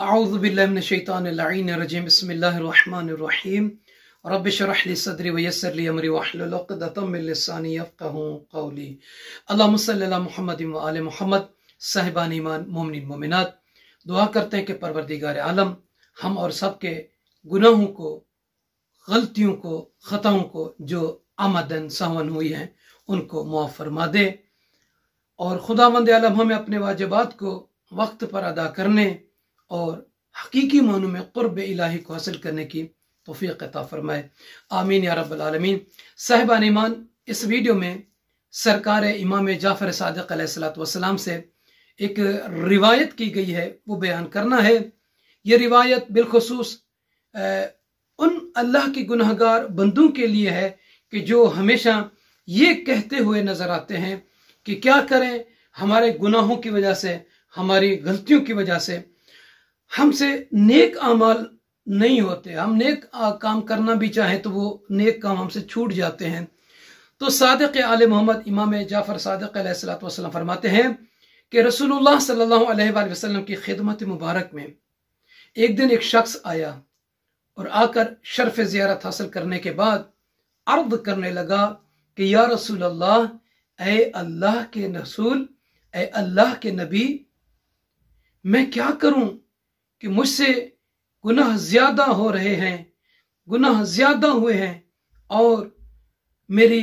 अऊज़ु बिल्लाहि मिनश शैतानिर रजीम बिस्मिल्लाहिर रहमानिर रहीम रब्बि इश्रह ली सदरी व यस्सिर ली अमरी वहलुल उक़दतम मिन लिसानी यफ़क़हू क़ौली। अल्लाहुम्मा सल्लि अला मुहम्मदिन व आले मुहम्मद। साहिबान ईमान मोमिनीन मोमिनात, दुआ करते हैं कि परवरदिगार आलम हम और सब के गुनाहों को, गलतियों को, खताओं को जो आमदन सहवन हुई हैं उनको मुआफ़ फरमा दे, और खुदावंद आलम हमें अपने वाजिबात को वक्त पर अदा करने और हकीकी मानों में क़ुर्ब इलाही को हासिल करने की तौफीक अता फरमाए। आमीन या रब्बल आलमीन। साहिबान ईमान, इस वीडियो में सरकार इमाम जाफ़र सादिक़ अलैहिस्सलातु वस्सलाम से एक रिवायत की गई है, वो बयान करना है। ये रिवायत बिलखुसूस उन अल्लाह के गुनहगार बंदों के लिए है कि जो हमेशा ये कहते हुए नजर आते हैं कि क्या करें, हमारे गुनाहों की वजह से, हमारी गलतियों की वजह से हमसे नेक अमाल नहीं होते, हम नेक काम करना भी चाहें तो वो नेक काम हमसे छूट जाते हैं। तो सादिक़ आले मोहम्मद इमाम जाफ़र सादिक़ अलैहिस्सलातु वस्सलाम फरमाते हैं कि रसूलुल्लाह सल्लल्लाहु अलैहि वसल्लम की खिदमत मुबारक में एक दिन एक शख्स आया और आकर शर्फ ज़ियारत हासिल करने के बाद अर्द करने लगा कि या रसूल अल्लाह, ऐ अल्लाह के रसूल, ऐ अल्लाह के नबी, मैं क्या करूं कि मुझसे गुनाह ज्यादा हो रहे हैं, गुनाह ज्यादा हुए हैं और मेरी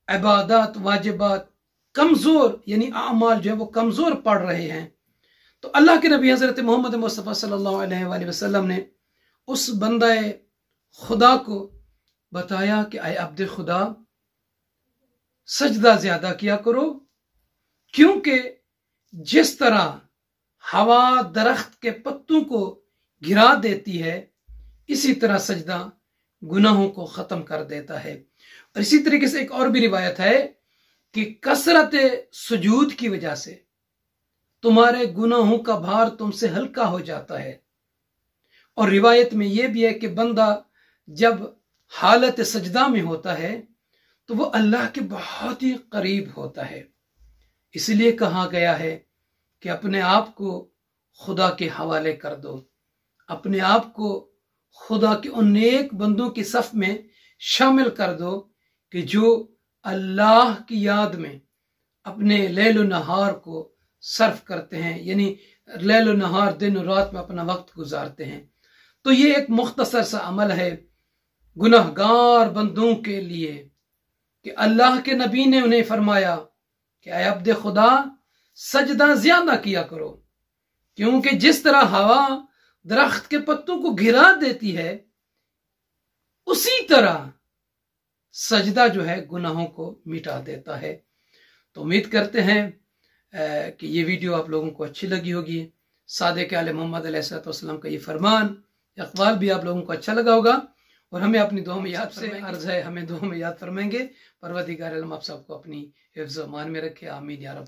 इबादत वाजिबात कमजोर, यानी अमाल जो है वो कमजोर पड़ रहे हैं। तो अल्लाह के नबी हजरत मोहम्मद मुस्तफ़ा सल्लल्लाहु अलैहि वसल्लम ने उस बंदाए खुदा को बताया कि ऐ अब्द खुदा, सजदा ज्यादा किया करो, क्योंकि जिस तरह हवा दरख्त के पत्तों को गिरा देती है, इसी तरह सजदा गुनाहों को खत्म कर देता है। और इसी तरीके से एक और भी रिवायत है कि कसरत सुजूद की वजह से तुम्हारे गुनाहों का भार तुमसे हल्का हो जाता है। और रिवायत में यह भी है कि बंदा जब हालत सजदा में होता है तो वो अल्लाह के बहुत ही करीब होता है। इसलिए कहा गया है कि अपने आप को खुदा के हवाले कर दो, अपने आप को खुदा के उन नेक बंदों की सफ में शामिल कर दो कि जो अल्लाह की याद में अपने लैल नहार को सर्फ करते हैं, यानी लैल नहार दिन और रात में अपना वक्त गुजारते हैं। तो ये एक मुख्तसर सा अमल है गुनहगार बंदों के लिए कि अल्लाह के नबी ने उन्हें फरमाया कि ऐ अब्द खुदा, सजदा ज्यादा किया करो, क्योंकि जिस तरह हवा दरख्त के पत्तों को गिरा देती है, उसी तरह सजदा जो है गुनाहों को मिटा देता है। तो उम्मीद करते हैं कि ये वीडियो आप लोगों को अच्छी लगी होगी। सादिक़ आले मोहम्मद अलैहिस्सलाम का ये फरमान, अक़वाल भी आप लोगों को अच्छा लगा होगा और हमें अपनी दुआ में याद से अर्ज है, हमें दुआ में याद फरमाएंगे। परवरदिगार आलम आप सबको अपनी हिफ्ज़ व अमान में रखे। आमीन या रब।